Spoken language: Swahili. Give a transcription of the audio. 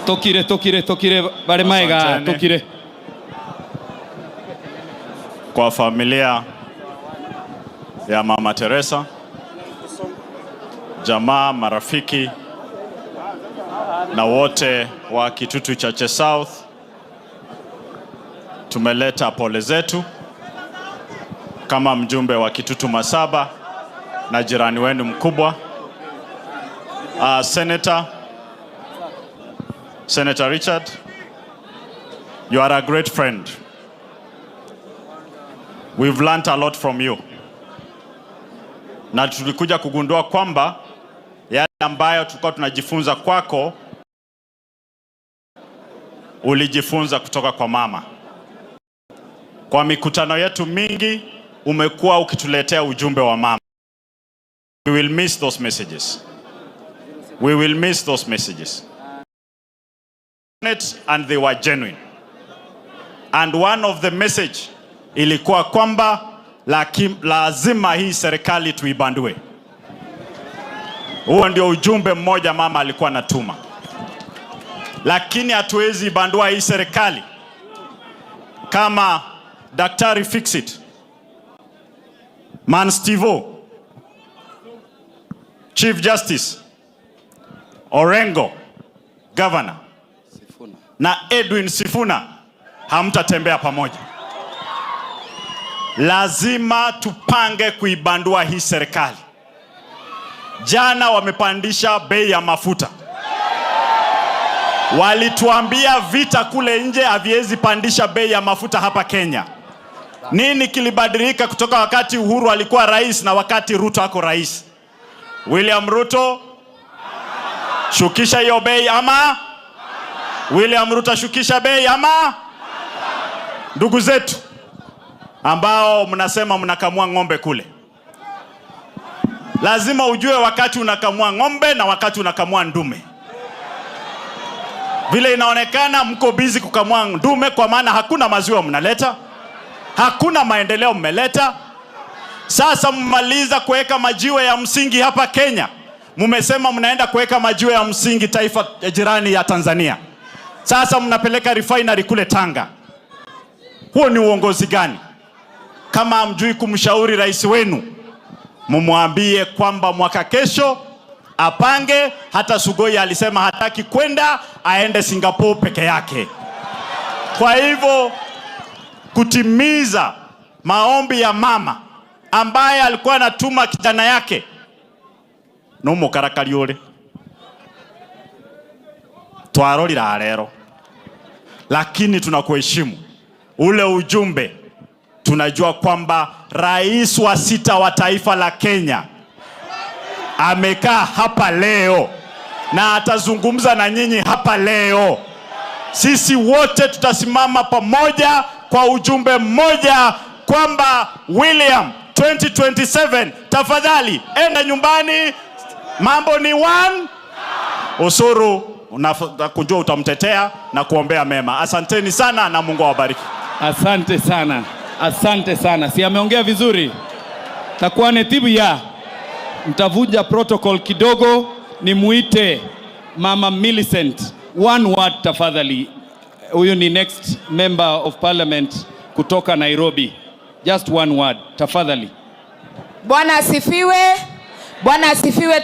Tokire bare maega tokire. Kwa familia ya Mama Teresa, jamaa, marafiki na wote wa Kitutu Chache South, tumeleta pole zetu kama mjumbe wa Kitutu Masaba na jirani wenu mkubwa. Senator Richard, you are a great friend. We've learned a lot from you. Na tulikuja kugundua kwamba yale ambayo tulikuwa tunajifunza kwako ulijifunza kutoka kwa mama. Kwa mikutano yetu mingi umekuwa ukituletea ujumbe wa mama. We will miss those messages. We will miss those messages. And they were genuine. And one of the message ilikuwa kwamba lazima hii serikali tuipandue. Huo ndio ujumbe mmoja mama alikuwa anatuma. Lakini hatuwezi bandua hii serikali kama Daktari Fixit, Man Stivo, Chief Justice Orengo, Governor Sifuna, na Edwin Sifuna hamtatembea pamoja. Lazima tupange kuibandua hii serikali. Jana wamepandisha bei ya mafuta. Walituambia vita kule nje haviwezi pandisha bei ya mafuta hapa Kenya. Nini kilibadilika kutoka wakati Uhuru alikuwa rais na wakati Ruto ako rais? William Ruto, shukisha hiyo bei ama? William Ruto shukisha bei ama? Ndugu zetu ambao mnasema mnakamua ng'ombe kule, lazima ujue wakati unakamua ng'ombe na wakati unakamua ndume. Vile inaonekana mko busy kukamua ndume, kwa maana hakuna maziwa mnaleta, hakuna maendeleo mmeleta. Sasa mmaliza kuweka majiwe ya msingi hapa Kenya, mmesema mnaenda kuweka majiwe ya msingi taifa jirani ya Tanzania. Sasa mnapeleka refinery kule Tanga. Huo ni uongozi gani? Kama mjui kumshauri rais wenu, mumwambie kwamba mwaka kesho apange. Hata Sugoi alisema hataki kwenda, aende Singapore peke yake. Kwa hivyo kutimiza maombi ya mama ambaye alikuwa anatuma kijana yake no mukarakariole twarorira rero, lakini tunakuheshimu. Ule ujumbe tunajua kwamba rais wa 6 wa taifa la Kenya amekaa hapa leo na atazungumza na nyinyi hapa leo. Sisi wote tutasimama pamoja kwa ujumbe mmoja kwamba William 2027 tafadhali enda nyumbani, mambo ni one. Usuru unakujua utamtetea na kuombea mema. Asanteni sana na Mungu awabariki. Asante sana. Asante sana. Si ameongea vizuri? Takuwa netibu ya mtavunja protocol kidogo, ni muite Mama Millicent. One word tafadhali. Huyu ni next member of parliament kutoka Nairobi. Just one word tafadhali. Bwana asifiwe. Bwana asifiwe.